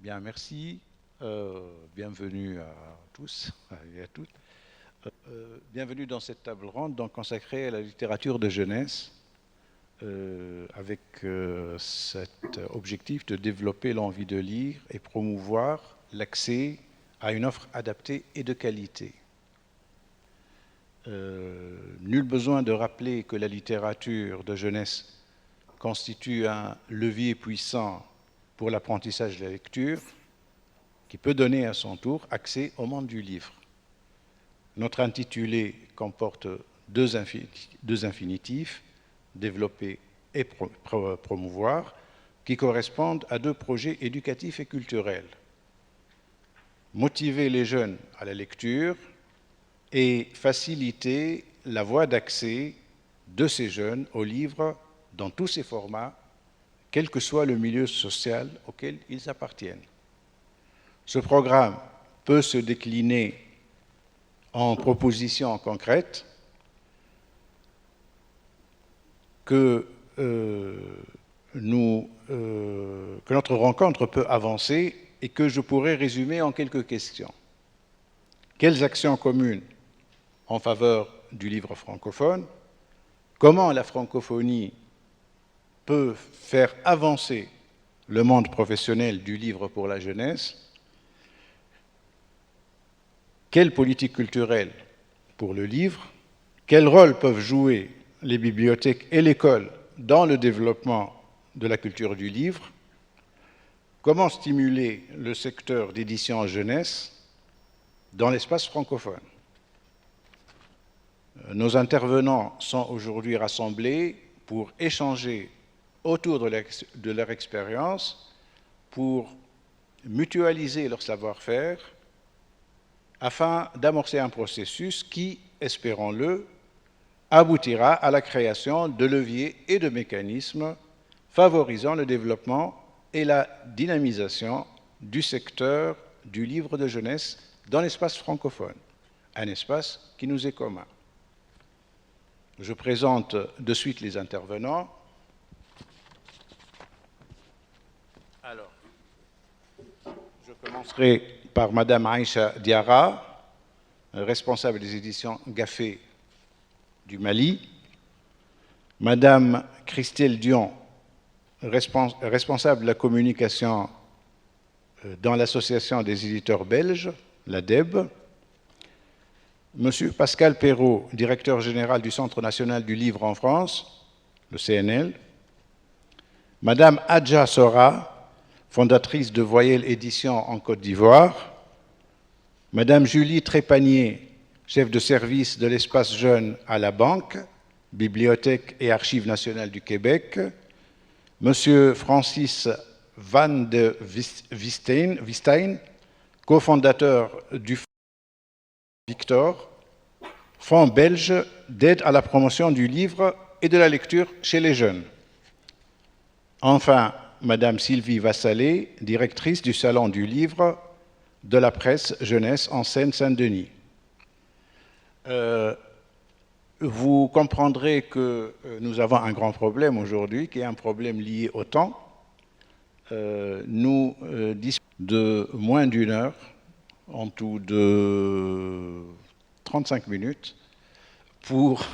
Bien, merci. Bienvenue à tous et à toutes. Bienvenue dans cette table ronde donc, consacrée à la littérature de jeunesse, avec cet objectif de développer l'envie de lire et promouvoir l'accès à une offre adaptée et de qualité. Nul besoin de rappeler que la littérature de jeunesse constitue un levier puissant pour l'apprentissage de la lecture, qui peut donner à son tour accès au monde du livre. Notre intitulé comporte deux infinitifs, développer et promouvoir, qui correspondent à deux projets éducatifs et culturels. Motiver les jeunes à la lecture et faciliter la voie d'accès de ces jeunes aux livres dans tous ses formats, quel que soit le milieu social auquel ils appartiennent. Ce programme peut se décliner en propositions concrètes que notre rencontre peut avancer et que je pourrais résumer en quelques questions. Quelles actions communes en faveur du livre francophone? Comment la francophonie peut faire avancer le monde professionnel du livre pour la jeunesse? Quelle politique culturelle pour le livre? Quel rôle peuvent jouer les bibliothèques et l'école dans le développement de la culture du livre? Comment stimuler le secteur d'édition en jeunesse dans l'espace francophone? Nos intervenants sont aujourd'hui rassemblés pour échanger autour de leur expérience, pour mutualiser leur savoir-faire, afin d'amorcer un processus qui, espérons-le, aboutira à la création de leviers et de mécanismes favorisant le développement et la dynamisation du secteur du livre de jeunesse dans l'espace francophone, un espace qui nous est commun. Je présente de suite les intervenants. Alors, je commencerai par Madame Aïcha Diarra, responsable des éditions Gaffé du Mali, Madame Christelle Dion, responsable de la communication dans l'Association des éditeurs belges, l'ADEB, Monsieur Pascal Perrault, directeur général du Centre national du livre en France, le CNL, Madame Adja Sora, fondatrice de Voyelle Éditions en Côte d'Ivoire, Madame Julie Trépanier, chef de service de l'espace jeune à la Banque, Bibliothèque et Archives nationales du Québec, Monsieur Francis Van de Wistein, cofondateur du Fonds Victor, Fonds belge d'aide à la promotion du livre et de la lecture chez les jeunes. Enfin, Madame Sylvie Vassalé, directrice du Salon du livre de la presse jeunesse en Seine-Saint-Denis. Vous comprendrez que nous avons un grand problème aujourd'hui, qui est un problème lié au temps. Nous disposons de moins d'une heure, en tout de 35 minutes, pour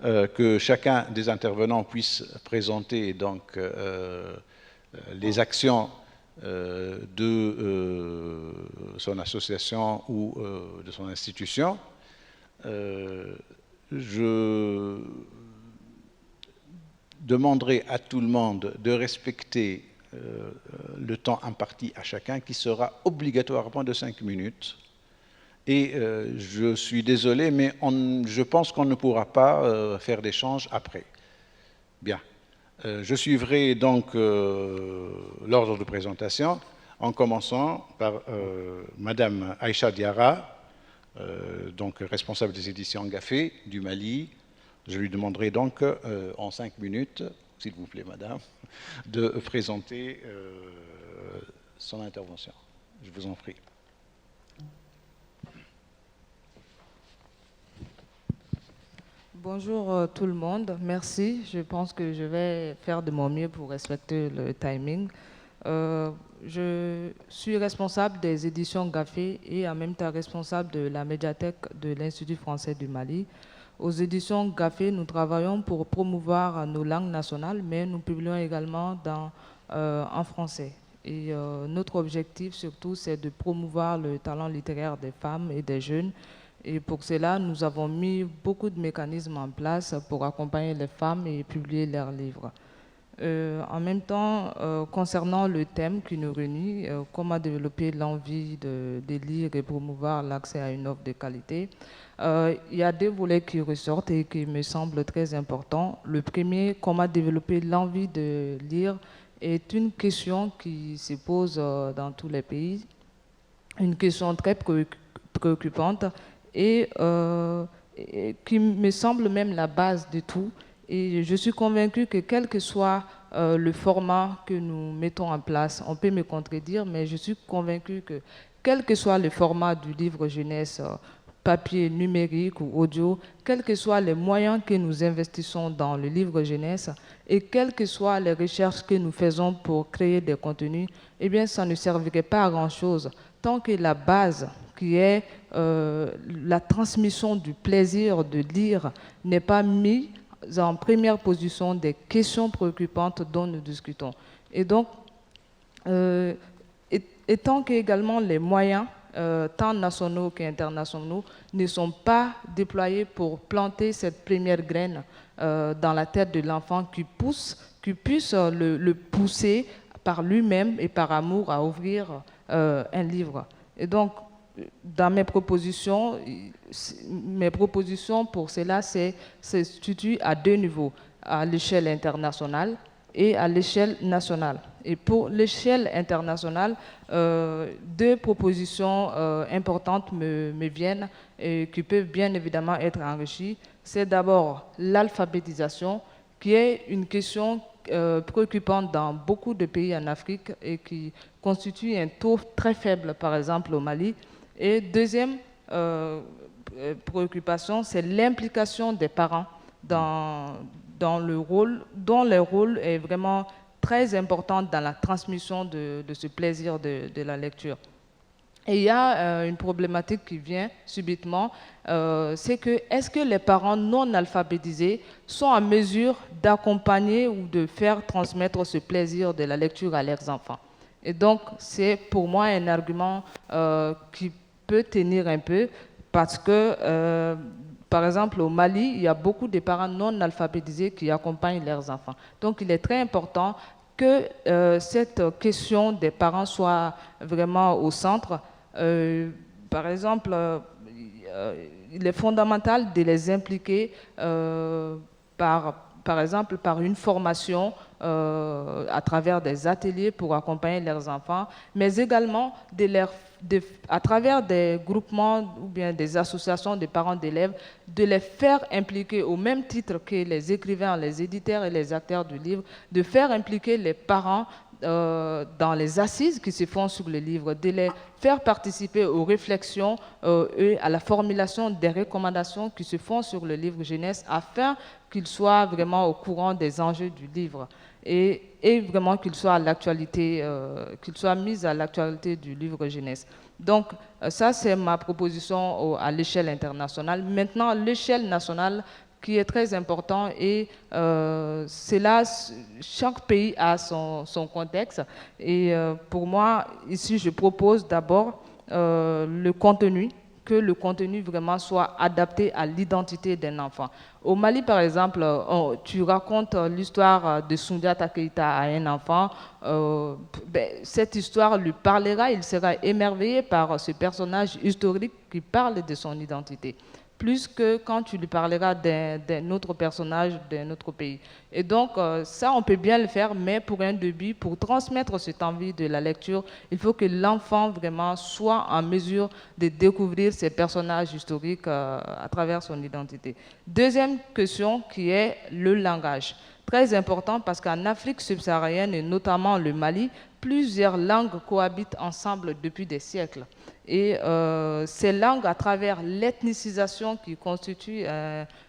que chacun des intervenants puisse présenter donc les actions de son association ou de son institution. Je demanderai à tout le monde de respecter le temps imparti à chacun, qui sera obligatoirement de 5 minutes. Et je suis désolé, mais je pense qu'on ne pourra pas faire d'échange après. Bien. Je suivrai donc l'ordre de présentation en commençant par Madame Aïcha Diarra, donc responsable des éditions Gaffé du Mali. Je lui demanderai donc en 5 minutes, s'il vous plaît Madame, de présenter son intervention. Je vous en prie. Bonjour tout le monde, merci. Je pense que je vais faire de mon mieux pour respecter le timing. Je suis responsable des éditions Gafé et en même temps responsable de la médiathèque de l'Institut français du Mali. Aux éditions Gafé, nous travaillons pour promouvoir nos langues nationales, mais nous publions également en français. Et notre objectif surtout, c'est de promouvoir le talent littéraire des femmes et des jeunes. Et pour cela, nous avons mis beaucoup de mécanismes en place pour accompagner les femmes et publier leurs livres. En même temps, concernant le thème qui nous réunit, comment développer l'envie de lire et promouvoir l'accès à une offre de qualité, il y a deux volets qui ressortent et qui me semblent très importants. Le premier, comment développer l'envie de lire, est une question qui se pose dans tous les pays, une question très préoccupante et qui me semble même la base de tout. Et je suis convaincue que quel que soit le format que nous mettons en place, on peut me contredire, mais je suis convaincue que quel que soit le format du livre jeunesse, papier, numérique ou audio, quels que soient les moyens que nous investissons dans le livre jeunesse et quelles que soient les recherches que nous faisons pour créer des contenus, eh bien, ça ne servirait pas à grand-chose tant que la base qui est la transmission du plaisir de lire n'est pas mise en première position des questions préoccupantes dont nous discutons. Et donc, tant qu'également les moyens, tant nationaux qu'internationaux, ne sont pas déployés pour planter cette première graine dans la tête de l'enfant qui puisse le pousser par lui-même et par amour à ouvrir un livre. Et donc, dans mes propositions pour cela, se situent à deux niveaux, à l'échelle internationale et à l'échelle nationale. Et pour l'échelle internationale, deux propositions importantes me viennent et qui peuvent bien évidemment être enrichies. C'est d'abord l'alphabétisation, qui est une question préoccupante dans beaucoup de pays en Afrique et qui constitue un taux très faible, par exemple au Mali. Et deuxième préoccupation, c'est l'implication des parents dans le rôle, dont le rôle est vraiment très important dans la transmission de ce plaisir de la lecture. Et il y a une problématique qui vient subitement, c'est que est-ce que les parents non alphabétisés sont en mesure d'accompagner ou de faire transmettre ce plaisir de la lecture à leurs enfants? Et donc, c'est pour moi un argument qui peut tenir un peu parce que, par exemple, au Mali, il y a beaucoup de parents non alphabétisés qui accompagnent leurs enfants. Donc, il est très important que cette question des parents soit vraiment au centre. Par exemple, il est fondamental de les impliquer par exemple, par une formation à travers des ateliers pour accompagner leurs enfants, mais également à travers des groupements ou bien des associations de parents d'élèves, de les faire impliquer au même titre que les écrivains, les éditeurs et les acteurs du livre, de faire impliquer les parents dans les assises qui se font sur le livre, de les faire participer aux réflexions et à la formulation des recommandations qui se font sur le livre jeunesse afin qu'ils soient vraiment au courant des enjeux du livre et vraiment qu'ils soient à l'actualité, qu'ils soient mis à l'actualité du livre jeunesse. Donc, ça, c'est ma proposition à l'échelle internationale. Maintenant, l'échelle nationale, qui est très important et c'est là, chaque pays a son contexte. Et pour moi, ici, je propose d'abord le contenu, que le contenu vraiment soit adapté à l'identité d'un enfant. Au Mali, par exemple, tu racontes l'histoire de Soundiata Keïta à un enfant, cette histoire lui parlera, il sera émerveillé par ce personnage historique qui parle de son identité, plus que quand tu lui parleras d'un autre personnage d'un autre pays. Et donc, ça, on peut bien le faire, mais pour un début, pour transmettre cette envie de la lecture, il faut que l'enfant vraiment soit en mesure de découvrir ces personnages historiques à travers son identité. Deuxième question, qui est le langage. Très important parce qu'en Afrique subsaharienne, et notamment le Mali, plusieurs langues cohabitent ensemble depuis des siècles. Et ces langues, à travers l'ethnicisation qui constitue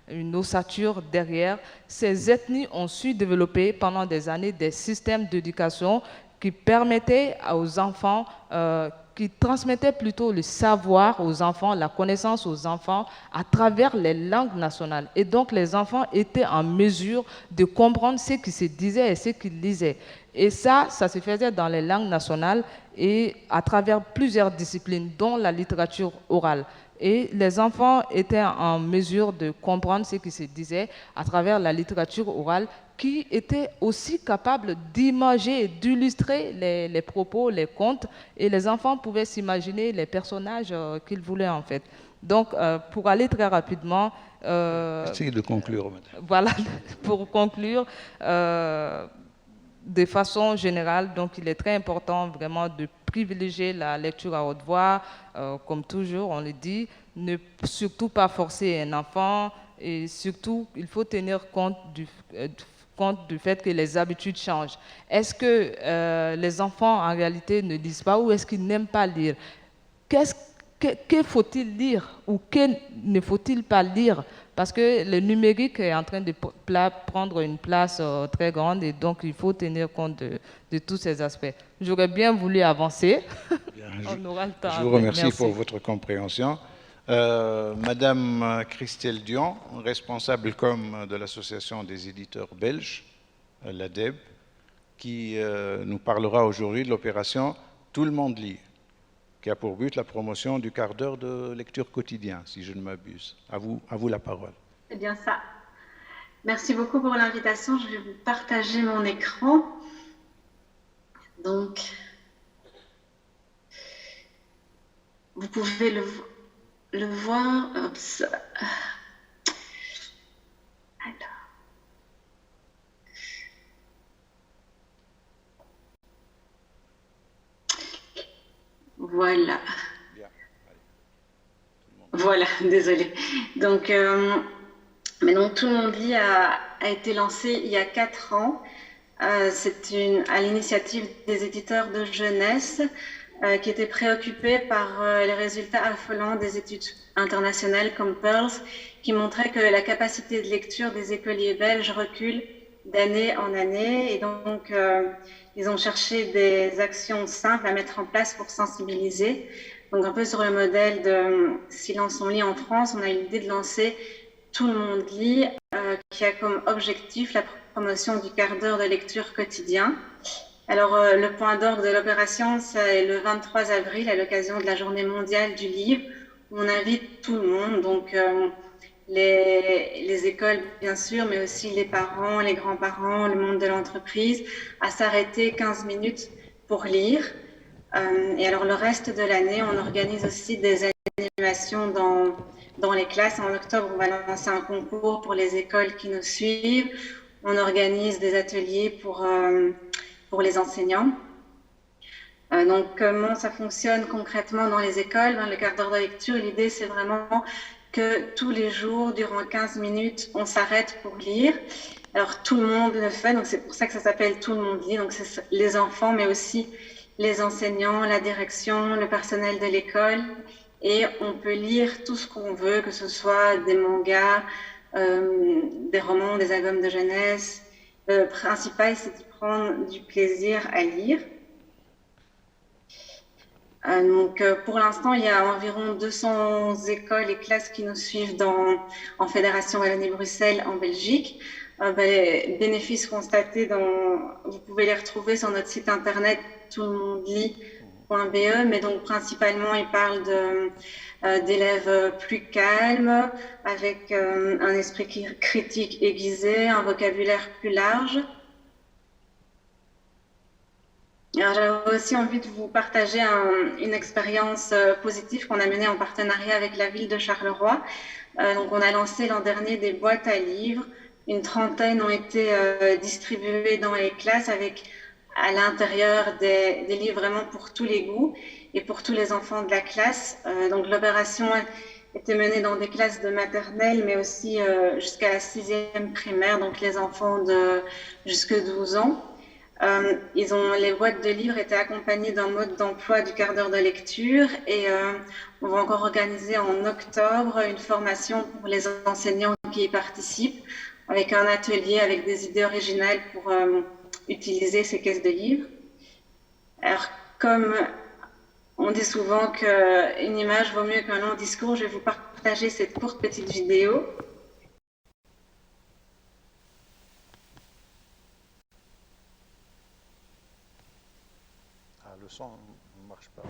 une ossature derrière, ces ethnies ont su développer pendant des années des systèmes d'éducation qui permettait aux enfants, qui transmettait plutôt le savoir aux enfants, la connaissance aux enfants à travers les langues nationales. Et donc les enfants étaient en mesure de comprendre ce qui se disait et ce qu'ils lisaient. Et ça se faisait dans les langues nationales et à travers plusieurs disciplines, dont la littérature orale. Et les enfants étaient en mesure de comprendre ce qui se disait à travers la littérature orale, qui était aussi capable d'imager et d'illustrer les propos, les contes, et les enfants pouvaient s'imaginer les personnages qu'ils voulaient en fait. Donc, pour aller très rapidement... Essayez de conclure, madame. Voilà, pour conclure, de façon générale, donc il est très important vraiment de privilégier la lecture à haute voix, comme toujours on le dit, ne surtout pas forcer un enfant, et surtout il faut tenir compte du fait que les habitudes changent. Est-ce que les enfants en réalité ne lisent pas ou est-ce qu'ils n'aiment pas lire? Que faut-il lire ou que ne faut-il pas lire? Parce que le numérique est en train de prendre une place très grande et donc il faut tenir compte de tous ces aspects. J'aurais bien voulu avancer. Bien, On aura le temps. je vous remercie Merci. pour votre compréhension. Madame Christelle Dion, responsable com de l'Association des éditeurs belges, l'ADEB, qui nous parlera aujourd'hui de l'opération Tout le monde lit, qui a pour but la promotion du quart d'heure de lecture quotidien, si je ne m'abuse. À vous la parole. C'est bien ça. Merci beaucoup pour l'invitation. Je vais vous partager mon écran. Donc, vous pouvez le voir. Oups. Alors. Voilà. Voilà, désolée. Donc, mais donc, Tout le monde lit a été lancé il y a 4 ans. C'est à l'initiative des éditeurs de jeunesse qui étaient préoccupés par les résultats affolants des études internationales comme Pearls, qui montraient que la capacité de lecture des écoliers belges recule d'année en année. Et donc, ils ont cherché des actions simples à mettre en place pour sensibiliser. Donc, un peu sur le modèle de Silence on lit en France, on a eu l'idée de lancer Tout le monde lit, qui a comme objectif la promotion du quart d'heure de lecture quotidien. Alors, le point d'orgue de l'opération, c'est le 23 avril, à l'occasion de la Journée mondiale du livre, où on invite tout le monde, donc les écoles, bien sûr, mais aussi les parents, les grands-parents, le monde de l'entreprise, à s'arrêter 15 minutes pour lire. Et alors, le reste de l'année, on organise aussi des animations dans les classes. En octobre, on va lancer un concours pour les écoles qui nous suivent. On organise des ateliers pour les enseignants. Donc, comment ça fonctionne concrètement dans les écoles? Dans le quart d'heure de lecture, l'idée, c'est vraiment que tous les jours, durant 15 minutes, on s'arrête pour lire. Alors, tout le monde le fait, donc c'est pour ça que ça s'appelle Tout le monde lit. Donc, c'est les enfants, mais aussi les enseignants, la direction, le personnel de l'école. Et on peut lire tout ce qu'on veut, que ce soit des mangas, des romans, des albums de jeunesse. Le principal, c'est d'y prendre du plaisir à lire. Donc, pour l'instant, il y a environ 200 écoles et classes qui nous suivent en Fédération Wallonie-Bruxelles en Belgique. Les bénéfices constatés, vous pouvez les retrouver sur notre site internet toutlemondelit.be, mais donc principalement, ils parlent d'élèves plus calmes, avec un esprit critique aiguisé, un vocabulaire plus large. Alors, j'avais aussi envie de vous partager une expérience positive qu'on a menée en partenariat avec la ville de Charleroi. Donc, on a lancé l'an dernier des boîtes à livres. Une trentaine ont été distribuées dans les classes avec à l'intérieur des livres vraiment pour tous les goûts et pour tous les enfants de la classe. Donc, l'opération était menée dans des classes de maternelle, mais aussi jusqu'à la 6e primaire, donc les enfants de jusque 12 ans. Les boîtes de livres étaient accompagnées d'un mode d'emploi du quart d'heure de lecture et on va encore organiser en octobre une formation pour les enseignants qui y participent avec un atelier avec des idées originales pour utiliser ces caisses de livres. Alors, comme on dit souvent qu'une image vaut mieux qu'un long discours, je vais vous partager cette courte petite vidéo. Ah, le son ne marche pas.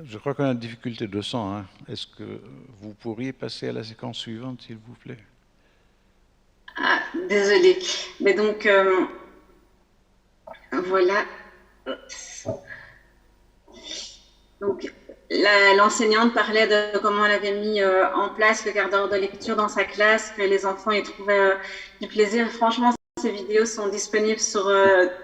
Je crois qu'on a une difficulté de son. Hein. Est-ce que vous pourriez passer à la séquence suivante, s'il vous plaît? Ah, désolée. Mais donc, voilà. Donc, l'enseignante parlait de comment elle avait mis en place le quart d'heure de lecture dans sa classe, que les enfants y trouvaient du plaisir. Franchement, ces vidéos sont disponibles sur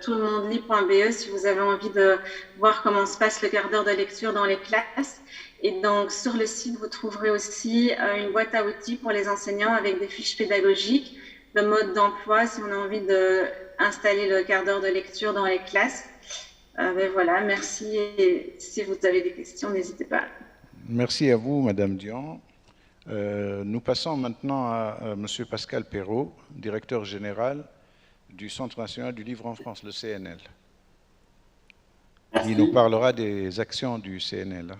toulemondelit.be si vous avez envie de voir comment se passe le quart d'heure de lecture dans les classes. Et donc, sur le site, vous trouverez aussi une boîte à outils pour les enseignants avec des fiches pédagogiques, le mode d'emploi si on a envie d'installer le quart d'heure de lecture dans les classes. Ben voilà, merci. Et si vous avez des questions, n'hésitez pas. Merci à vous, Madame Dion. Nous passons maintenant à M. Pascal Perrault, directeur général du Centre national du livre en France, le CNL. Merci. Il nous parlera des actions du CNL.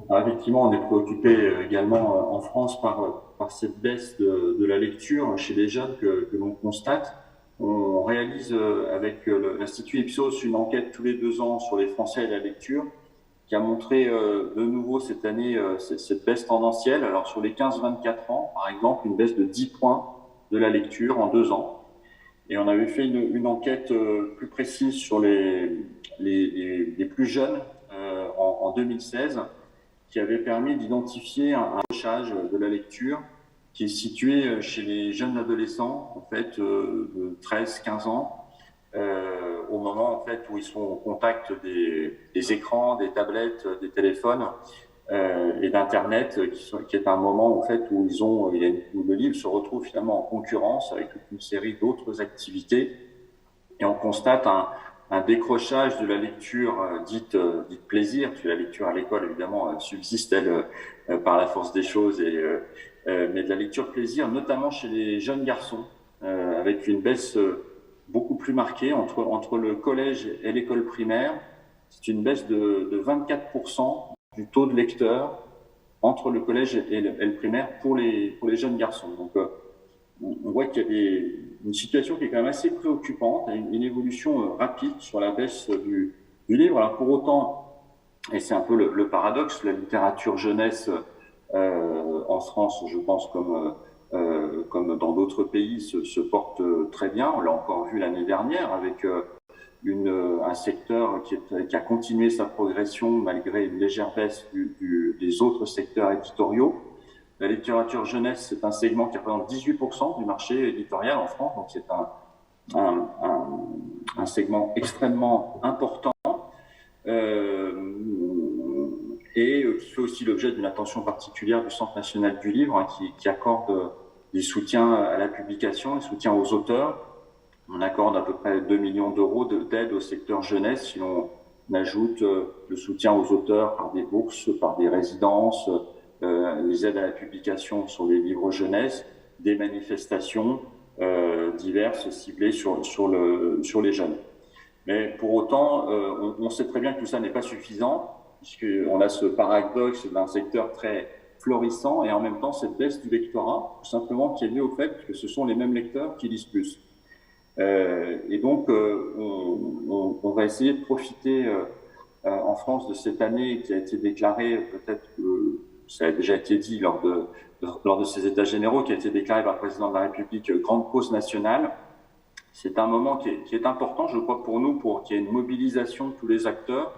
Alors, effectivement, on est préoccupé également en France par cette baisse de la lecture chez les jeunes que l'on constate. On réalise avec l'Institut Ipsos une enquête tous les 2 ans sur les Français et la lecture qui a montré de nouveau cette année cette baisse tendancielle. Alors sur les 15-24 ans, par exemple, une baisse de 10 points de la lecture en 2 ans. Et on avait fait une enquête plus précise sur les plus jeunes en 2016 qui avait permis d'identifier un accrochage de la lecture qui est situé chez les jeunes adolescents, en fait, de 13-15 ans, au moment en fait où ils sont au contact des écrans, des tablettes, des téléphones et d'Internet, qui est un moment en fait où où le livre se retrouve finalement en concurrence avec toute une série d'autres activités, et on constate un décrochage de la lecture dite plaisir, parce que la lecture à l'école évidemment subsiste elle par la force des choses, mais de la lecture plaisir, notamment chez les jeunes garçons, avec une baisse beaucoup plus marquée entre le collège et l'école primaire. C'est une baisse de 24% du taux de lecteurs entre le collège et le primaire pour les jeunes garçons. Donc on voit qu'il y a une situation qui est quand même assez préoccupante, une évolution rapide sur la baisse du livre. Alors pour autant, et c'est un peu le paradoxe, la littérature jeunesse en France, je pense comme dans d'autres pays, se porte très bien. On l'a encore vu l'année dernière avec un secteur qui a continué sa progression malgré une légère baisse des autres secteurs éditoriaux. La littérature jeunesse, c'est un segment qui représente 18% du marché éditorial en France, donc c'est un segment extrêmement important et qui fait aussi l'objet d'une attention particulière du Centre national du livre, hein, qui accorde des soutiens à la publication, des soutiens aux auteurs. On accorde à peu près 2 millions d'euros d'aide au secteur jeunesse, si on ajoute le soutien aux auteurs par des bourses, par des résidences, les aides à la publication sur les livres jeunesse, des manifestations diverses ciblées sur les jeunes. Mais pour autant, on sait très bien que tout ça n'est pas suffisant, puisqu'on a ce paradoxe d'un secteur très florissant et en même temps cette baisse du lectorat, tout simplement qui est liée au fait que ce sont les mêmes lecteurs qui lisent plus. Et donc, on va essayer de profiter en France de cette année qui a été déclarée, peut-être que ça a déjà été dit lors de ces états généraux, qui a été déclarée par le président de la République grande cause nationale. C'est un moment qui est important, je crois, pour nous, pour qu'il y ait une mobilisation de tous les acteurs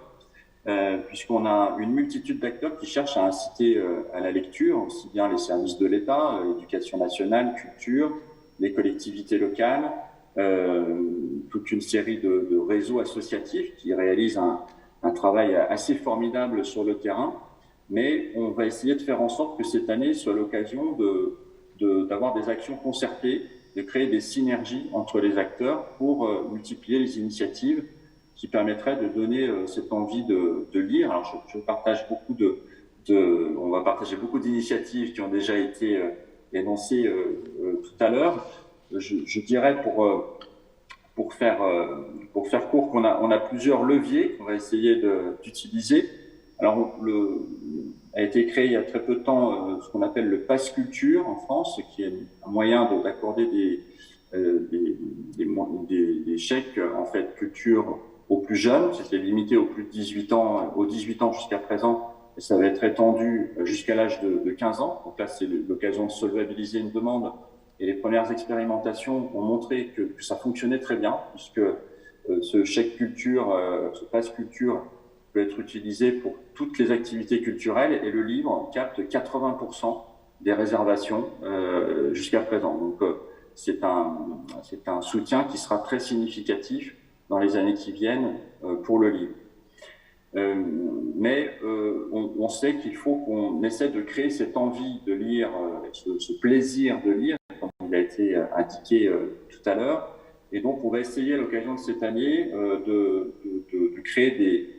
puisqu'on a une multitude d'acteurs qui cherchent à inciter à la lecture, aussi bien les services de l'État, l'éducation nationale, culture, les collectivités locales, toute une série de réseaux associatifs qui réalisent un travail assez formidable sur le terrain. Mais on va essayer de faire en sorte que cette année soit l'occasion d'avoir des actions concertées, de créer des synergies entre les acteurs pour multiplier les initiatives qui permettraient de donner cette envie de lire. Alors je partage beaucoup on va partager beaucoup d'initiatives qui ont déjà été énoncées tout à l'heure. Je dirais pour faire court qu'on a plusieurs leviers qu'on va essayer d'utiliser. Alors, a été créé il y a très peu de temps ce qu'on appelle le Pass Culture en France, qui est un moyen d'accorder des chèques en fait culture aux plus jeunes. C'était limité aux plus de 18 ans, aux 18 ans jusqu'à présent, et ça va être étendu jusqu'à l'âge de 15 ans. Donc là, c'est l'occasion de solvabiliser une demande. Et les premières expérimentations ont montré que ça fonctionnait très bien, puisque ce chèque culture, ce Pass Culture, peut être utilisé pour toutes les activités culturelles, et le livre capte 80% des réservations jusqu'à présent. Donc c'est un soutien qui sera très significatif dans les années qui viennent pour le livre. Mais on sait qu'il faut qu'on essaie de créer cette envie de lire, ce plaisir de lire, comme il a été indiqué tout à l'heure. Et donc on va essayer à l'occasion de cette année de créer des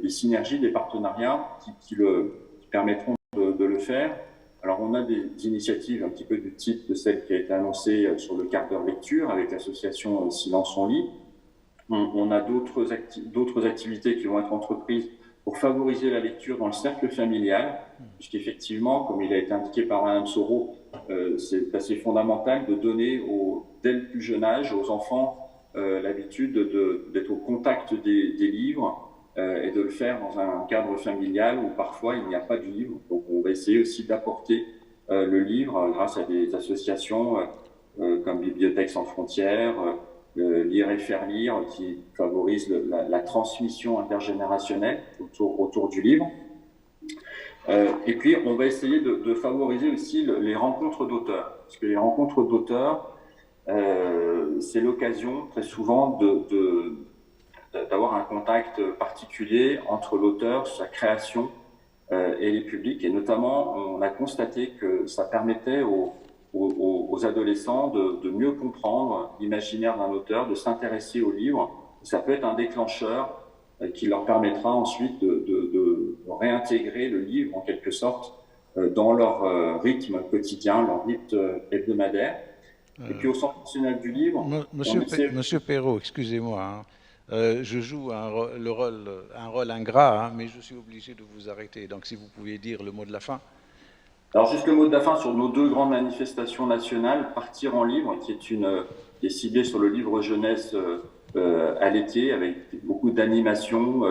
synergies, des partenariats qui permettront de le faire. Alors on a des initiatives un petit peu du type de celle qui a été annoncée sur le quart d'heure lecture avec l'association Silence on lit. On a d'autres activités qui vont être entreprises pour favoriser la lecture dans le cercle familial, puisqu'effectivement, comme il a été indiqué par Mme Soro, c'est assez fondamental de donner dès le plus jeune âge aux enfants l'habitude d'être au contact des livres, et de le faire dans un cadre familial où parfois il n'y a pas de livre. Donc on va essayer aussi d'apporter le livre grâce à des associations comme Bibliothèques sans frontières, Lire et faire lire, qui favorise la transmission intergénérationnelle autour du livre. Et puis on va essayer de favoriser aussi les rencontres d'auteurs, parce que les rencontres d'auteurs, c'est l'occasion très souvent d'avoir un contact particulier entre l'auteur, sa création et les publics. Et notamment, on a constaté que ça permettait aux adolescents de mieux comprendre l'imaginaire d'un auteur, de s'intéresser au livre. Ça peut être un déclencheur qui leur permettra ensuite de réintégrer le livre en quelque sorte dans leur rythme quotidien, leur rythme hebdomadaire. Et puis au Centre national du livre... Monsieur Perrault, excusez-moi, hein. Je joue un rôle ingrat, hein, mais je suis obligé de vous arrêter. Donc, si vous pouviez dire le mot de la fin. Alors, juste le mot de la fin sur nos deux grandes manifestations nationales, Partir en livre, qui est ciblée sur le livre jeunesse à l'été, avec beaucoup d'animations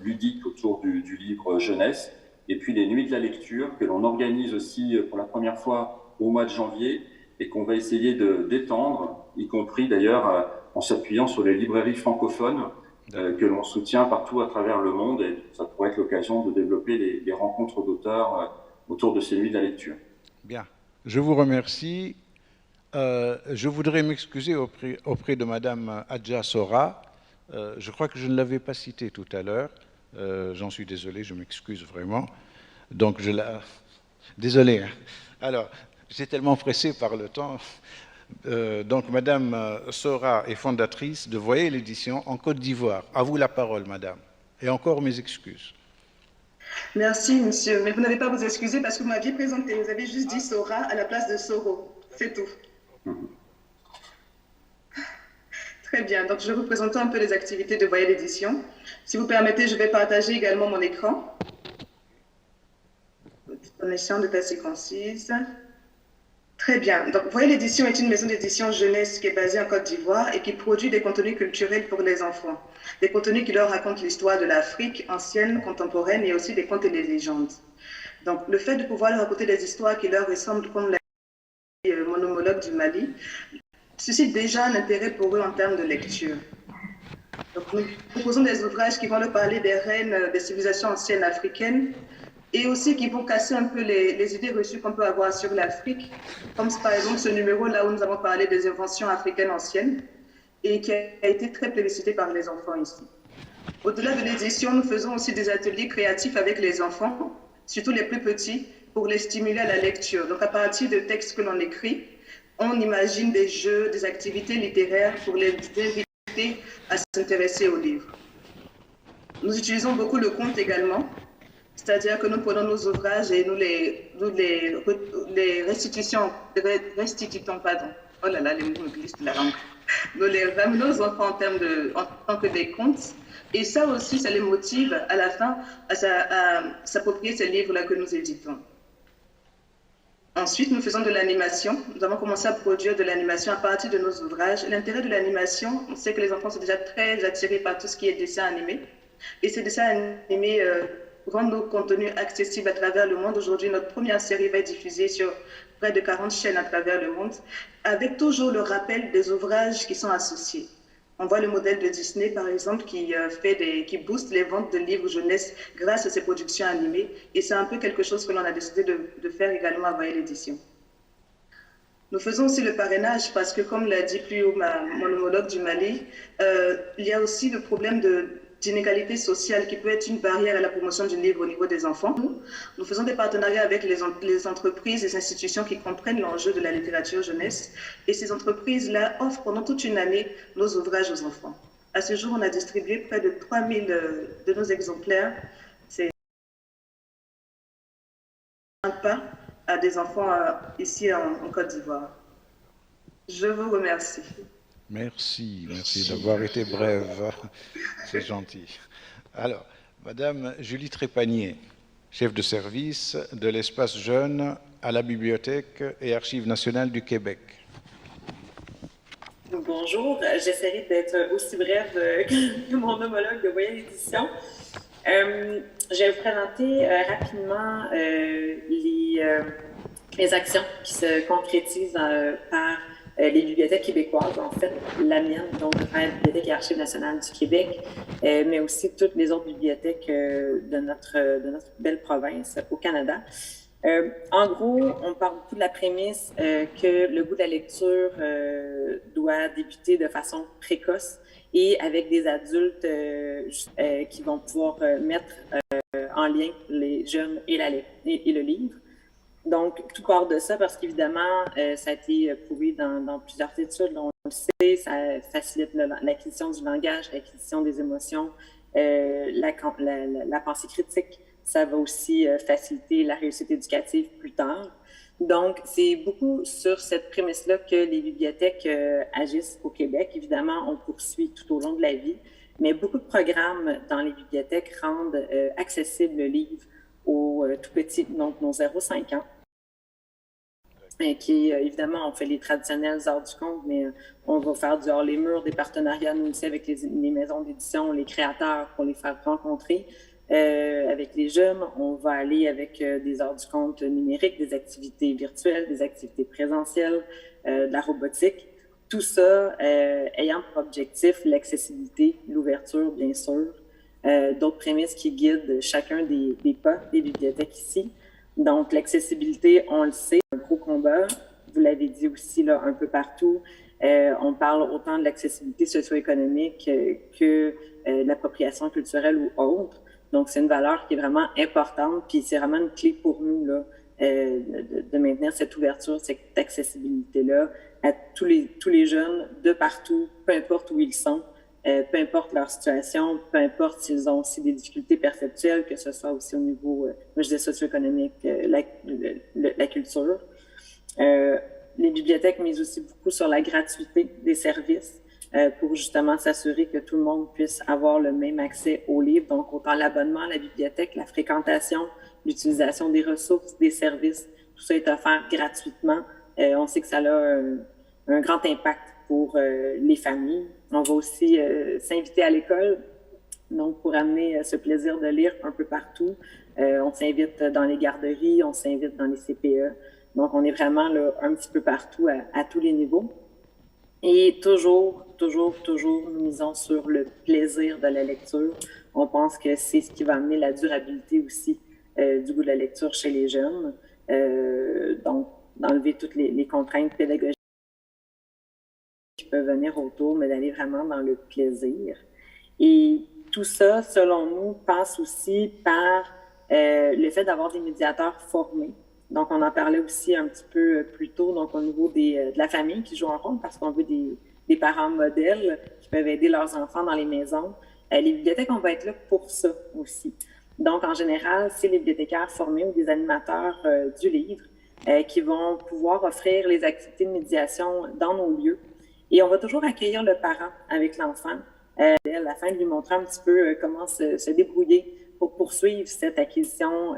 ludiques autour du livre jeunesse, et puis les Nuits de la lecture, que l'on organise aussi pour la première fois au mois de janvier, et qu'on va essayer d'étendre, y compris d'ailleurs en s'appuyant sur les librairies francophones que l'on soutient partout à travers le monde, et ça pourrait être l'occasion de développer les rencontres d'auteurs autour de ces nuits de la lecture. Bien, je vous remercie. Je voudrais m'excuser auprès de Madame Adja Sora. Je crois que je ne l'avais pas citée tout à l'heure. J'en suis désolé, je m'excuse vraiment. Donc désolé. Hein. Alors, j'étais tellement pressé par le temps. Donc, Madame Sora est fondatrice de Voyer l'édition en Côte d'Ivoire. À vous la parole, Madame. Et encore mes excuses. Merci, monsieur. Mais vous n'avez pas à vous excuser parce que vous m'aviez présenté. Vous avez juste dit Sora à la place de Soro. C'est tout. Très bien. Donc, je vais vous présenter un peu les activités de Voyer l'édition. Si vous permettez, je vais partager également mon écran. Connexion de assez concise. Très bien. Donc, Voyer l'édition est une maison d'édition jeunesse qui est basée en Côte d'Ivoire et qui produit des contenus culturels pour les enfants. Des contenus qui leur racontent l'histoire de l'Afrique ancienne, contemporaine et aussi des contes et des légendes. Donc, le fait de pouvoir leur raconter des histoires qui leur ressemblent, comme l'a dit mon homologue du Mali, suscite déjà un intérêt pour eux en termes de lecture. Donc, nous proposons des ouvrages qui vont leur parler des reines des civilisations anciennes africaines et aussi qui vont casser un peu les idées reçues qu'on peut avoir sur l'Afrique, comme par exemple ce numéro-là où nous avons parlé des inventions africaines anciennes et qui a été très plébiscité par les enfants ici. Au-delà de l'édition, nous faisons aussi des ateliers créatifs avec les enfants, surtout les plus petits, pour les stimuler à la lecture. Donc, à partir de textes que l'on écrit, on imagine des jeux, des activités littéraires pour les inviter à s'intéresser aux livres. Nous utilisons beaucoup le conte également, c'est-à-dire que nous prenons nos ouvrages et nous les restituons, pardon. Oh là là, les mots me glissent de la langue. Nous les ramenons aux enfants en tant que des contes. Et ça aussi, ça les motive à la fin à s'approprier ces livres-là que nous éditons. Ensuite, nous faisons de l'animation. Nous avons commencé à produire de l'animation à partir de nos ouvrages. L'intérêt de l'animation, on sait que les enfants sont déjà très attirés par tout ce qui est dessin animé. Et ces dessins animés rendent nos contenus accessibles à travers le monde. Aujourd'hui, notre première série va être diffusée sur près de 40 chaînes à travers le monde, avec toujours le rappel des ouvrages qui sont associés. On voit le modèle de Disney, par exemple, qui booste les ventes de livres jeunesse grâce à ses productions animées. Et c'est un peu quelque chose que l'on a décidé de faire également à Voyer l'édition. Nous faisons aussi le parrainage parce que, comme l'a dit plus haut mon homologue du Mali, il y a aussi le problème d'inégalité sociale qui peut être une barrière à la promotion du livre au niveau des enfants. Nous faisons des partenariats avec les entreprises, les institutions qui comprennent l'enjeu de la littérature jeunesse. Et ces entreprises-là offrent pendant toute une année nos ouvrages aux enfants. À ce jour, on a distribué près de 3000 de nos exemplaires. C'est un pas à des enfants ici en Côte d'Ivoire. Je vous remercie. Merci d'avoir été brève. C'est gentil. Alors, Madame Julie Trépanier, chef de service de l'espace jeune à la Bibliothèque et Archives nationales du Québec. Bonjour, j'essaierai d'être aussi brève que mon homologue de Voyer l'édition. Je vais vous présenter rapidement les actions qui se concrétisent par les bibliothèques québécoises, en fait, la mienne, donc la Bibliothèque et Archives nationales du Québec, mais aussi toutes les autres bibliothèques de notre belle province au Canada. En gros, on parle beaucoup de la prémisse que le goût de la lecture doit débuter de façon précoce et avec des adultes qui vont pouvoir mettre en lien les jeunes et le livre. Donc, tout part de ça parce qu'évidemment, ça a été prouvé dans plusieurs études, on le sait, ça facilite l'acquisition du langage, l'acquisition des émotions, la pensée critique. Ça va aussi faciliter la réussite éducative plus tard. Donc, c'est beaucoup sur cette prémisse-là que les bibliothèques agissent au Québec. Évidemment, on poursuit tout au long de la vie, mais beaucoup de programmes dans les bibliothèques rendent accessible le livre aux tout petits, donc nos 0-5 ans. Et qui, évidemment, on fait les traditionnels heures du conte, mais on va faire du hors-les-murs, des partenariats, nous aussi, avec les maisons d'édition, les créateurs, pour les faire rencontrer. Avec les jeunes, on va aller avec des heures du conte numériques, des activités virtuelles, des activités présentielles, de la robotique. Tout ça ayant pour objectif l'accessibilité, l'ouverture, bien sûr, d'autres prémices qui guident chacun des pas des bibliothèques ici. Donc, l'accessibilité, on le sait, un gros combat. Vous l'avez dit aussi là, un peu partout. On parle autant de l'accessibilité socio-économique que de l'appropriation culturelle ou autre. Donc, c'est une valeur qui est vraiment importante, puis c'est vraiment une clé pour nous là, de maintenir cette ouverture, cette accessibilité-là à tous les jeunes de partout, peu importe où ils sont, peu importe leur situation, peu importe s'ils ont aussi des difficultés perceptuelles, que ce soit aussi au niveau, je dis socio-économique, la culture. Les bibliothèques misent aussi beaucoup sur la gratuité des services pour justement s'assurer que tout le monde puisse avoir le même accès aux livres. Donc, autant l'abonnement à la bibliothèque, la fréquentation, l'utilisation des ressources, des services, tout ça est offert gratuitement. On sait que ça a un grand impact pour les familles. On va aussi s'inviter à l'école, donc pour amener ce plaisir de lire un peu partout. On s'invite dans les garderies, on s'invite dans les CPE. Donc, on est vraiment là, un petit peu partout à tous les niveaux. Et toujours, nous misons sur le plaisir de la lecture. On pense que c'est ce qui va amener la durabilité aussi du goût de la lecture chez les jeunes. Donc, d'enlever toutes les contraintes pédagogiques qui peuvent venir autour, mais d'aller vraiment dans le plaisir. Et tout ça, selon nous, passe aussi par le fait d'avoir des médiateurs formés. Donc, on en parlait aussi un petit peu plus tôt, donc au niveau de la famille qui joue un rôle, parce qu'on veut des parents modèles qui peuvent aider leurs enfants dans les maisons. Les bibliothèques, on va être là pour ça aussi. Donc, en général, c'est les bibliothécaires formés ou des animateurs du livre qui vont pouvoir offrir les activités de médiation dans nos lieux. Et on va toujours accueillir le parent avec l'enfant, à la fin de lui montrer un petit peu comment se débrouiller pour poursuivre cette acquisition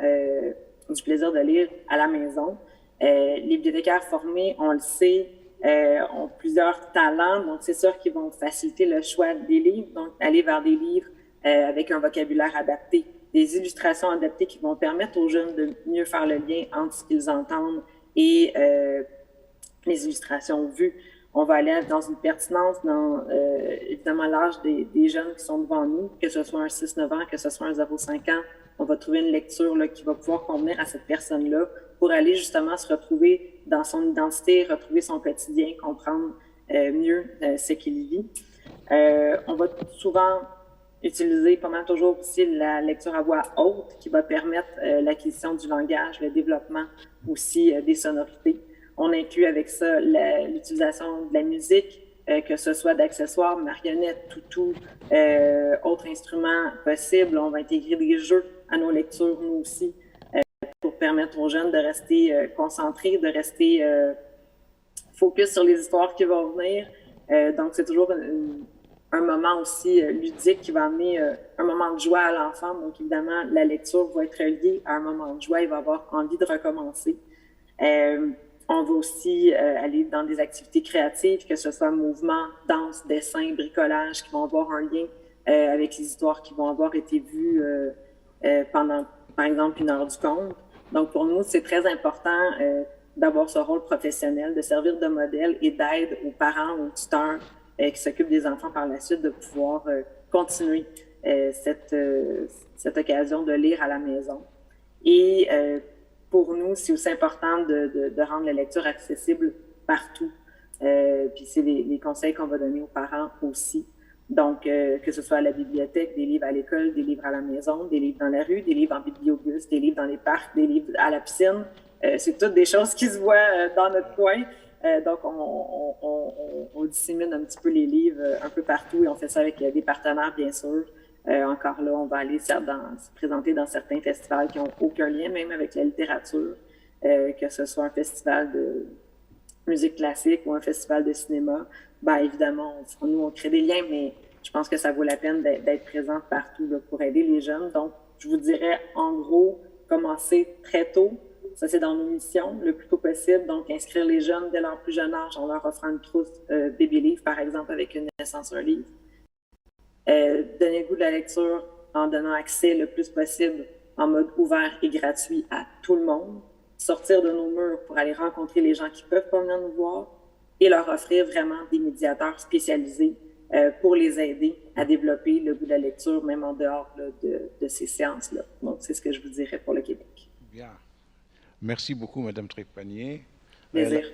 du plaisir de lire à la maison. Les bibliothécaires formés, on le sait, ont plusieurs talents, donc c'est sûr qu'ils vont faciliter le choix des livres, donc aller vers des livres avec un vocabulaire adapté, des illustrations adaptées qui vont permettre aux jeunes de mieux faire le lien entre ce qu'ils entendent et les illustrations vues. On va aller dans une pertinence dans, évidemment, l'âge des jeunes qui sont devant nous, que ce soit un 6-9 ans, que ce soit un 0-5 ans. On va trouver une lecture là, qui va pouvoir convenir à cette personne-là pour aller justement se retrouver dans son identité, retrouver son quotidien, comprendre mieux ce qu'il vit. On va souvent utiliser pas mal toujours aussi la lecture à voix haute qui va permettre l'acquisition du langage, le développement aussi des sonorités. On inclut avec ça l'utilisation de la musique, que ce soit d'accessoires, marionnettes, toutous, autres instruments possibles. On va intégrer des jeux à nos lectures, nous aussi, pour permettre aux jeunes de rester concentrés, de rester focus sur les histoires qui vont venir. Donc, c'est toujours un moment aussi ludique qui va amener un moment de joie à l'enfant. Donc, évidemment, la lecture va être liée à un moment de joie. Il va avoir envie de recommencer. On va aussi aller dans des activités créatives, que ce soit mouvement, danse, dessin, bricolage, qui vont avoir un lien avec les histoires qui vont avoir été vues pendant, par exemple, une heure du conte. Donc, pour nous, c'est très important d'avoir ce rôle professionnel, de servir de modèle et d'aide aux parents, aux tuteurs qui s'occupent des enfants par la suite, de pouvoir continuer cette occasion de lire à la maison. Et pour nous, c'est aussi important de rendre la lecture accessible partout. Puis c'est les conseils qu'on va donner aux parents aussi. Donc, que ce soit à la bibliothèque, des livres à l'école, des livres à la maison, des livres dans la rue, des livres en bibliobus, des livres dans les parcs, des livres à la piscine. C'est toutes des choses qui se voient dans notre coin. Donc, on dissémine un petit peu les livres un peu partout et on fait ça avec des partenaires, bien sûr. Encore là, on va aller se présenter dans certains festivals qui n'ont aucun lien, même avec la littérature, que ce soit un festival de musique classique ou un festival de cinéma. Bien, évidemment, nous, on crée des liens, mais je pense que ça vaut la peine d'être présent partout là, pour aider les jeunes. Donc, je vous dirais, en gros, commencer très tôt. Ça, c'est dans nos missions, le plus tôt possible. Donc, inscrire les jeunes dès leur plus jeune âge en leur offrant une trousse bébé-livre, par exemple, avec une naissance, un livre. Donner le goût de la lecture en donnant accès le plus possible en mode ouvert et gratuit à tout le monde. Sortir de nos murs pour aller rencontrer les gens qui peuvent pas venir nous voir et leur offrir vraiment des médiateurs spécialisés pour les aider à développer le goût de la lecture, même en dehors là, de ces séances-là. Donc, c'est ce que je vous dirais pour le Québec. Bien. Merci beaucoup, Madame Trépanier. Plaisir.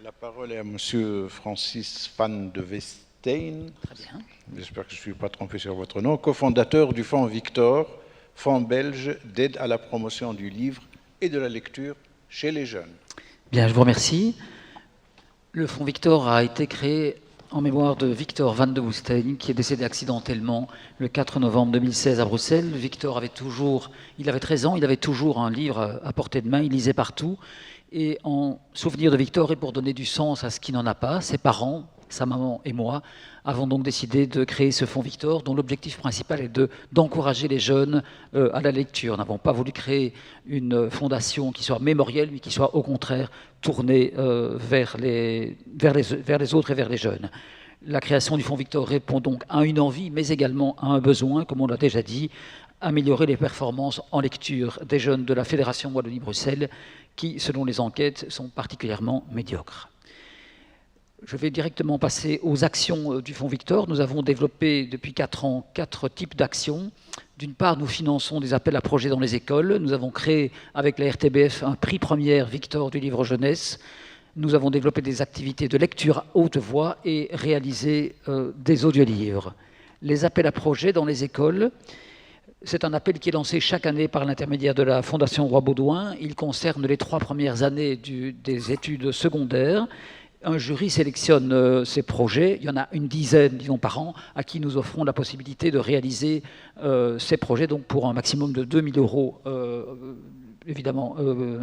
La parole est à Monsieur Francis Van de Westein. Très bien. J'espère que je ne suis pas trompé sur votre nom. Cofondateur du Fonds Victor, fonds belge d'aide à la promotion du livre et de la lecture chez les jeunes. Bien, je vous remercie. Le Fonds Victor a été créé en mémoire de Victor Van de Westein, qui est décédé accidentellement le 4 novembre 2016 à Bruxelles. Victor avait 13 ans, il avait toujours un livre à portée de main, il lisait partout. Et en souvenir de Victor et pour donner du sens à ce qui n'en a pas, ses parents, sa maman et moi, avons donc décidé de créer ce Fonds Victor, dont l'objectif principal est d'encourager les jeunes à la lecture. Nous n'avons pas voulu créer une fondation qui soit mémorielle, mais qui soit au contraire tournée vers les autres et vers les jeunes. La création du Fonds Victor répond donc à une envie, mais également à un besoin, comme on l'a déjà dit, améliorer les performances en lecture des jeunes de la Fédération Wallonie-Bruxelles, qui, selon les enquêtes, sont particulièrement médiocres. Je vais directement passer aux actions du Fonds Victor. Nous avons développé depuis 4 ans 4 types d'actions. D'une part, nous finançons des appels à projets dans les écoles. Nous avons créé avec la RTBF un prix première Victor du livre jeunesse. Nous avons développé des activités de lecture à haute voix et réalisé des audiolivres. Les appels à projets dans les écoles, c'est un appel qui est lancé chaque année par l'intermédiaire de la Fondation Roi-Baudouin. Il concerne les 3 premières années des études secondaires. Un jury sélectionne ces projets. Il y en a une dizaine, disons, par an, à qui nous offrons la possibilité de réaliser ces projets, donc pour un maximum de 2 000 euros, évidemment,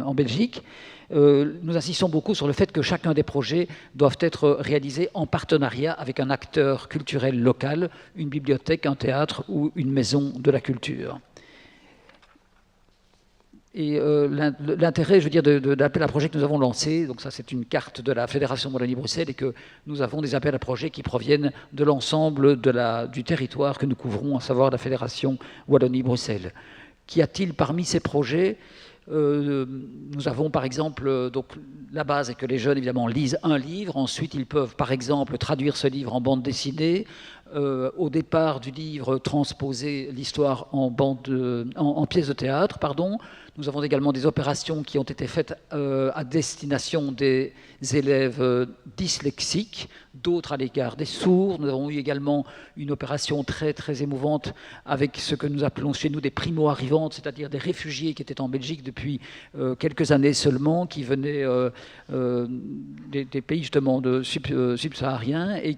en Belgique. Nous insistons beaucoup sur le fait que chacun des projets doivent être réalisés en partenariat avec un acteur culturel local, une bibliothèque, un théâtre ou une maison de la culture. Et l'intérêt, je veux dire, de l'appel à projet que nous avons lancé, donc ça c'est une carte de la Fédération Wallonie-Bruxelles, et que nous avons des appels à projets qui proviennent de l'ensemble du territoire que nous couvrons, à savoir la Fédération Wallonie-Bruxelles. Qu'y a-t-il parmi ces projets ? Nous avons par exemple, donc la base est que les jeunes évidemment lisent un livre, ensuite ils peuvent par exemple traduire ce livre en bande dessinée, au départ du livre transposer l'histoire en pièces de théâtre, pardon. Nous avons également des opérations qui ont été faites à destination des élèves dyslexiques, d'autres à l'égard des sourds. Nous avons eu également une opération très, très émouvante avec ce que nous appelons chez nous des primo-arrivantes, c'est-à-dire des réfugiés qui étaient en Belgique depuis quelques années seulement, qui venaient des pays justement subsahariens et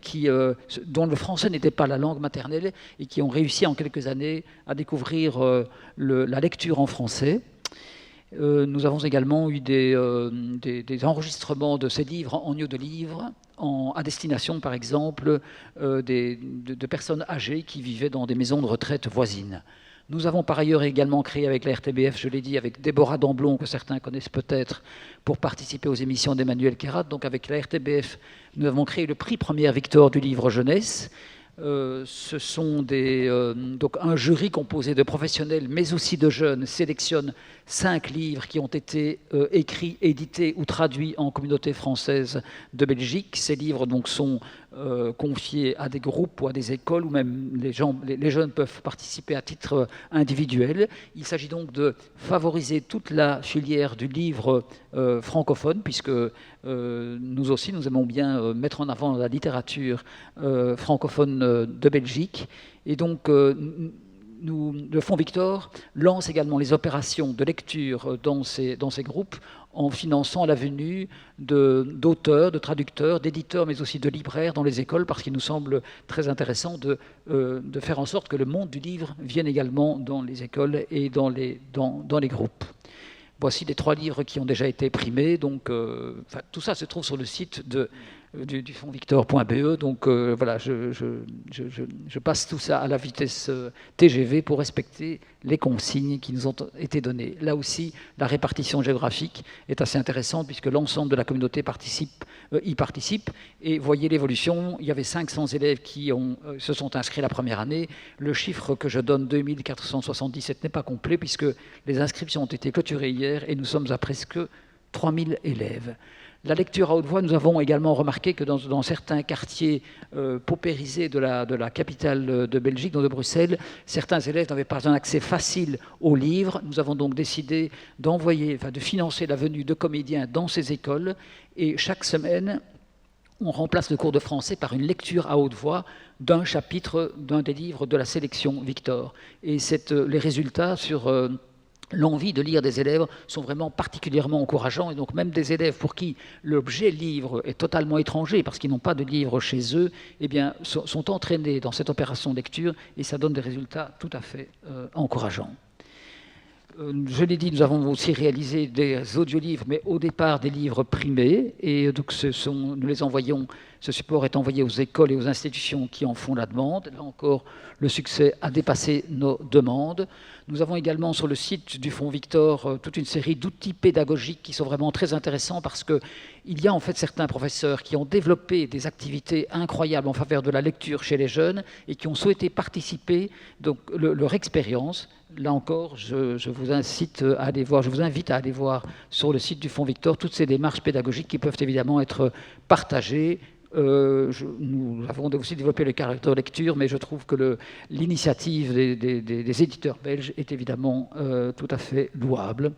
dont le français n'était pas la langue maternelle et qui ont réussi en quelques années à découvrir la lecture en français. Nous avons également eu des enregistrements de ces livres en audio-livres à destination, par exemple, de personnes âgées qui vivaient dans des maisons de retraite voisines. Nous avons par ailleurs également créé avec la RTBF, je l'ai dit, avec Déborah Damblon, que certains connaissent peut-être, pour participer aux émissions d'Emmanuel Kérat. Donc avec la RTBF, nous avons créé le prix première Victor du livre jeunesse. Ce sont donc un jury composé de professionnels mais aussi de jeunes sélectionne 5 livres qui ont été écrits, édités ou traduits en communauté française de Belgique. Ces livres donc sont confiés à des groupes ou à des écoles où même les jeunes peuvent participer à titre individuel. Il s'agit donc de favoriser toute la filière du livre francophone, puisque nous aussi nous aimons bien mettre en avant la littérature francophone de Belgique. Et donc le Fonds Victor lance également les opérations de lecture dans ces groupes en finançant la venue d'auteurs, de traducteurs, d'éditeurs, mais aussi de libraires dans les écoles, parce qu'il nous semble très intéressant de faire en sorte que le monde du livre vienne également dans les écoles et dans les groupes. Voici les 3 livres qui ont déjà été primés. Donc, tout ça se trouve sur le site du fondvictor.be. Donc voilà, je passe tout ça à la vitesse TGV pour respecter les consignes qui nous ont été données. Là aussi, la répartition géographique est assez intéressante puisque l'ensemble de la communauté y participe. Et voyez l'évolution, il y avait 500 élèves qui se sont inscrits la première année. Le chiffre que je donne, 2477, n'est pas complet puisque les inscriptions ont été clôturées hier et nous sommes à presque 3000 élèves. La lecture à haute voix, nous avons également remarqué que dans certains quartiers paupérisés de la capitale de Belgique, de Bruxelles, certains élèves n'avaient pas un accès facile aux livres. Nous avons donc décidé de financer la venue de comédiens dans ces écoles. Et chaque semaine, on remplace le cours de français par une lecture à haute voix d'un chapitre d'un des livres de la sélection Victor. Et les résultats sur l'envie de lire des élèves sont vraiment particulièrement encourageants, et donc même des élèves pour qui l'objet livre est totalement étranger parce qu'ils n'ont pas de livre chez eux, eh bien, sont entraînés dans cette opération de lecture et ça donne des résultats tout à fait encourageants. Je l'ai dit, nous avons aussi réalisé des audiolivres, mais au départ des livres primés, et donc nous les envoyons. Ce support est envoyé aux écoles et aux institutions qui en font la demande. Là encore, le succès a dépassé nos demandes. Nous avons également sur le site du Fonds Victor toute une série d'outils pédagogiques qui sont vraiment très intéressants parce qu'il y a en fait certains professeurs qui ont développé des activités incroyables en faveur de la lecture chez les jeunes et qui ont souhaité participer, donc leur expérience. Là encore, je vous invite à aller voir sur le site du Fonds Victor toutes ces démarches pédagogiques qui peuvent évidemment être partagées Nous avons aussi développé le caractère de lecture, mais je trouve que l'initiative des éditeurs belges est évidemment tout à fait louable.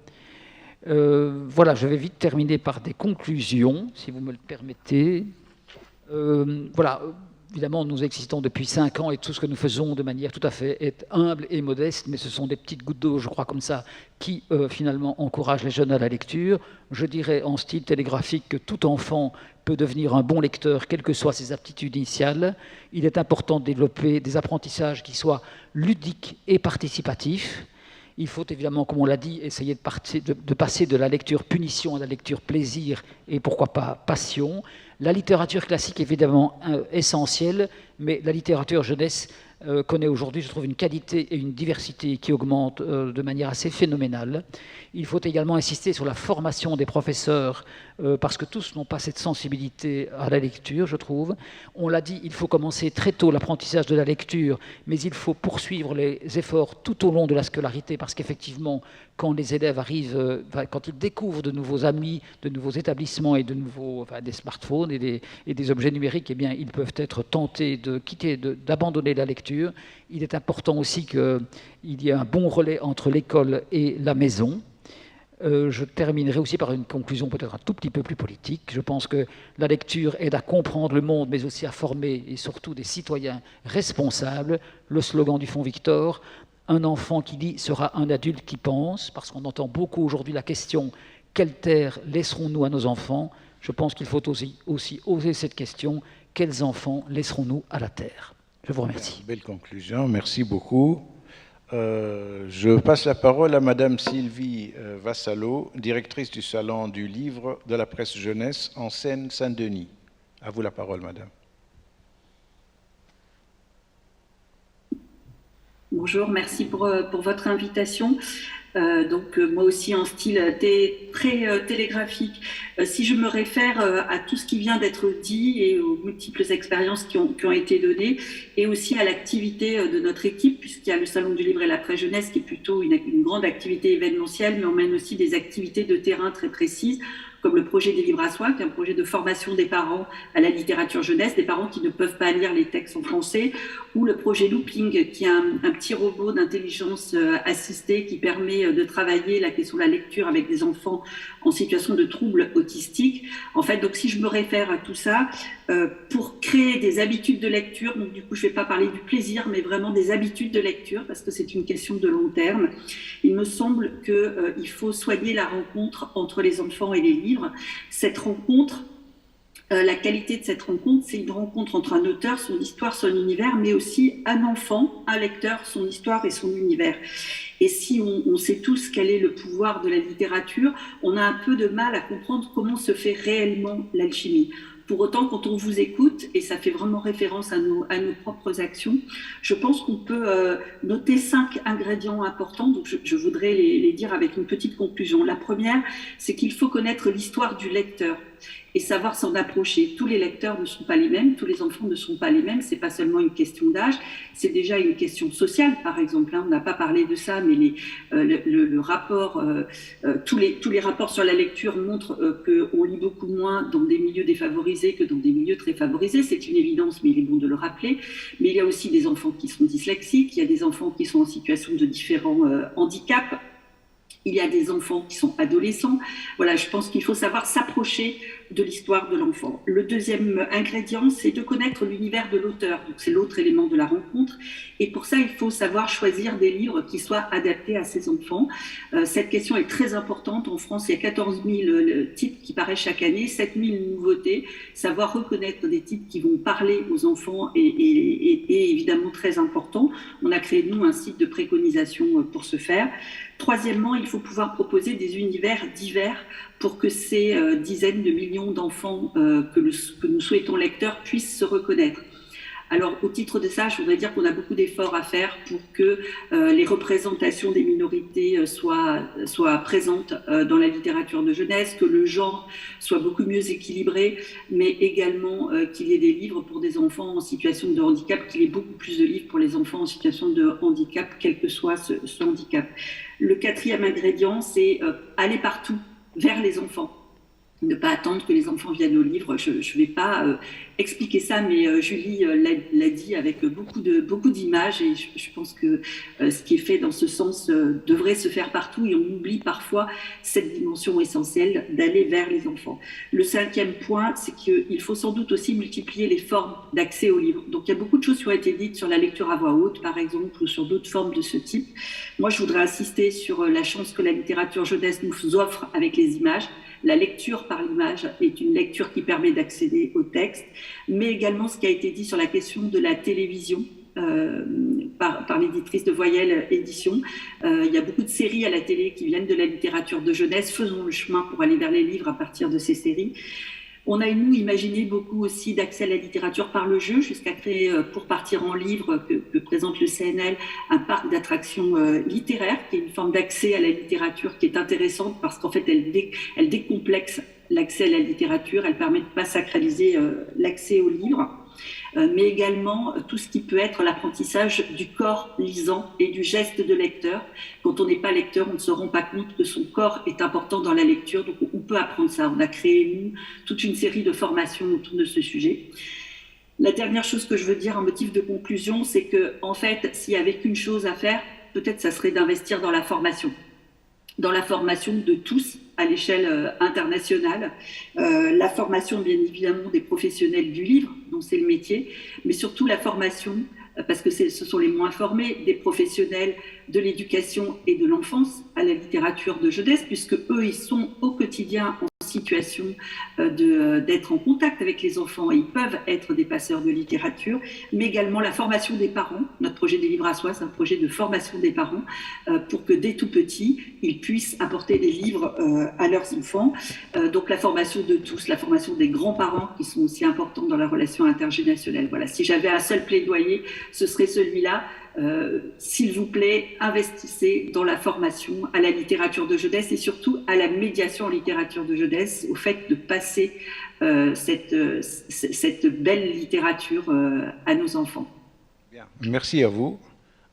Voilà, je vais vite terminer par des conclusions, si vous me le permettez. Voilà, évidemment, nous existons depuis 5 ans et tout ce que nous faisons de manière tout à fait est humble et modeste, mais ce sont des petites gouttes d'eau, je crois, comme ça, qui finalement encouragent les jeunes à la lecture. Je dirais en style télégraphique que tout enfant peut devenir un bon lecteur, quelles que soient ses aptitudes initiales. Il est important de développer des apprentissages qui soient ludiques et participatifs. Il faut évidemment, comme on l'a dit, essayer de passer de la lecture punition à la lecture plaisir et pourquoi pas passion. La littérature classique est évidemment essentielle, mais la littérature jeunesse connaît aujourd'hui, je trouve, une qualité et une diversité qui augmentent de manière assez phénoménale. Il faut également insister sur la formation des professeurs, parce que tous n'ont pas cette sensibilité à la lecture, je trouve. On l'a dit, il faut commencer très tôt l'apprentissage de la lecture, mais il faut poursuivre les efforts tout au long de la scolarité, parce qu'effectivement, quand les élèves arrivent, quand ils découvrent de nouveaux amis, de nouveaux établissements et des smartphones et des objets numériques, eh bien, ils peuvent être tentés d'abandonner la lecture. Il est important aussi qu'il y ait un bon relais entre l'école et la maison. Je terminerai aussi par une conclusion peut-être un tout petit peu plus politique. Je pense que la lecture aide à comprendre le monde, mais aussi à former et surtout des citoyens responsables. Le slogan du Fonds Victor, un enfant qui lit sera un adulte qui pense, parce qu'on entend beaucoup aujourd'hui la question « quelle terre laisserons-nous à nos enfants ?» Je pense qu'il faut aussi oser cette question « quels enfants laisserons-nous à la terre ?» Je vous remercie. Belle conclusion, merci beaucoup. Je passe la parole à Madame Sylvie Vassallo, directrice du Salon du Livre de la Presse Jeunesse en Seine-Saint-Denis. À vous la parole, Madame. Bonjour, merci pour votre invitation. Moi aussi en style très télégraphique. Si je me réfère à tout ce qui vient d'être dit et aux multiples expériences qui ont été données, et aussi à l'activité de notre équipe, puisqu'il y a le Salon du Livre et la Presse Jeunesse qui est plutôt une grande activité événementielle, mais on mène aussi des activités de terrain très précises, comme le projet des livres à soi, qui est un projet de formation des parents à la littérature jeunesse, des parents qui ne peuvent pas lire les textes en français, ou le projet Looping, qui est un petit robot d'intelligence assistée qui permet de travailler la question de la lecture avec des enfants en situation de troubles autistiques. En fait, donc si je me réfère à tout ça, pour créer des habitudes de lecture, donc du coup je ne vais pas parler du plaisir, mais vraiment des habitudes de lecture, parce que c'est une question de long terme, il me semble qu'il faut soigner la rencontre entre les enfants et les livres. Cette rencontre, la qualité de cette rencontre, c'est une rencontre entre un auteur, son histoire, son univers, mais aussi un enfant, un lecteur, son histoire et son univers. Et si on sait tous quel est le pouvoir de la littérature, on a un peu de mal à comprendre comment se fait réellement l'alchimie. Pour autant, quand on vous écoute, et ça fait vraiment référence à nos propres actions, je pense qu'on peut noter 5 ingrédients importants. Donc je voudrais les dire avec une petite conclusion. La première, c'est qu'il faut connaître l'histoire du lecteur et savoir s'en approcher. Tous les lecteurs ne sont pas les mêmes, tous les enfants ne sont pas les mêmes, c'est pas seulement une question d'âge, c'est déjà une question sociale, par exemple. On n'a pas parlé de ça, mais le rapport, tous les rapports sur la lecture montrent qu'on lit beaucoup moins dans des milieux défavorisés que dans des milieux très favorisés. C'est une évidence, mais il est bon de le rappeler. Mais il y a aussi des enfants qui sont dyslexiques, il y a des enfants qui sont en situation de différents handicaps. Il y a des enfants qui sont adolescents. Voilà, je pense qu'il faut savoir s'approcher de l'histoire de l'enfant. Le deuxième ingrédient, c'est de connaître l'univers de l'auteur. Donc, c'est l'autre élément de la rencontre. Et pour ça, il faut savoir choisir des livres qui soient adaptés à ces enfants. Cette question est très importante. En France, il y a 14 000 titres qui paraissent chaque année, 7 000 nouveautés. Savoir reconnaître des titres qui vont parler aux enfants est évidemment très important. On a créé, nous, un site de préconisation pour ce faire. Troisièmement, il faut pouvoir proposer des univers divers pour que ces dizaines de millions d'enfants que nous souhaitons lecteurs puissent se reconnaître. Alors, au titre de ça, je voudrais dire qu'on a beaucoup d'efforts à faire pour que les représentations des minorités soient présentes dans la littérature de jeunesse, que le genre soit beaucoup mieux équilibré, mais également qu'il y ait des livres pour des enfants en situation de handicap, qu'il y ait beaucoup plus de livres pour les enfants en situation de handicap, quel que soit ce handicap. Le quatrième ingrédient, c'est aller partout vers les enfants. ne pas attendre que les enfants viennent au livre. Je ne vais pas expliquer ça, mais Julie l'a dit avec beaucoup d'images, et je pense que ce qui est fait dans ce sens devrait se faire partout, et on oublie parfois cette dimension essentielle d'aller vers les enfants. Le 5e point, c'est qu'il faut sans doute aussi multiplier les formes d'accès au livre. Donc il y a beaucoup de choses qui ont été dites sur la lecture à voix haute, par exemple, ou sur d'autres formes de ce type. Moi, je voudrais insister sur la chance que la littérature jeunesse nous offre avec les images. La lecture par l'image est une lecture qui permet d'accéder au texte, mais également ce qui a été dit sur la question de la télévision par l'éditrice de Voyelle Édition. Il y a beaucoup de séries à la télé qui viennent de la littérature de jeunesse. Faisons le chemin pour aller vers les livres à partir de ces séries. On a, nous, imaginé beaucoup aussi d'accès à la littérature par le jeu, jusqu'à créer, pour partir en livre, que présente le CNL, un parc d'attractions littéraires, qui est une forme d'accès à la littérature qui est intéressante, parce qu'en fait, elle décomplexe l'accès à la littérature, elle permet de ne pas sacraliser l'accès au livre, mais également tout ce qui peut être l'apprentissage du corps lisant et du geste de lecteur. Quand on n'est pas lecteur, on ne se rend pas compte que son corps est important dans la lecture, donc on peut apprendre ça. On a créé, nous, toute une série de formations autour de ce sujet. La dernière chose que je veux dire en motif de conclusion, c'est que, en fait, s'il n'y avait qu'une chose à faire, peut-être ça serait d'investir dans la formation de tous à l'échelle internationale, la formation bien évidemment des professionnels du livre, dont c'est le métier, mais surtout la formation, parce que ce sont les moins formés, des professionnels de l'éducation et de l'enfance à la littérature de jeunesse, puisque eux, ils sont au quotidien en situation d'être en contact avec les enfants, et ils peuvent être des passeurs de littérature, mais également la formation des parents. Notre projet des livres à soi, c'est un projet de formation des parents pour que dès tout petits, ils puissent apporter des livres à leurs enfants. Donc la formation de tous, la formation des grands-parents qui sont aussi importants dans la relation intergénérationnelle. Voilà, si j'avais un seul plaidoyer, ce serait celui-là. S'il vous plaît, investissez dans la formation à la littérature de jeunesse et surtout à la médiation en littérature de jeunesse, au fait de passer cette belle littérature à nos enfants. Bien. Merci à vous.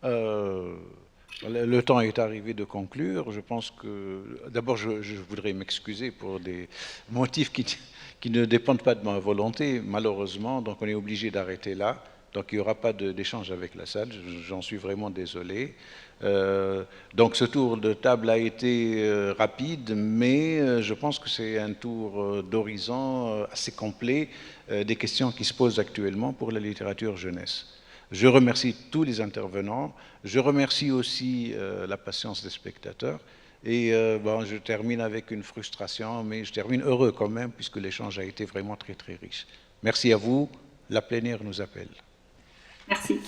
Le temps est arrivé de conclure. Je pense que, d'abord, je voudrais m'excuser pour des motifs qui ne dépendent pas de ma volonté, malheureusement, donc on est obligé d'arrêter là. Donc il n'y aura pas d'échange avec la salle, j'en suis vraiment désolé. Donc ce tour de table a été rapide, mais je pense que c'est un tour d'horizon assez complet des questions qui se posent actuellement pour la littérature jeunesse. Je remercie tous les intervenants, je remercie aussi la patience des spectateurs, et bon, je termine avec une frustration, mais je termine heureux quand même, puisque l'échange a été vraiment très très riche. Merci à vous, la plénière nous appelle. Merci.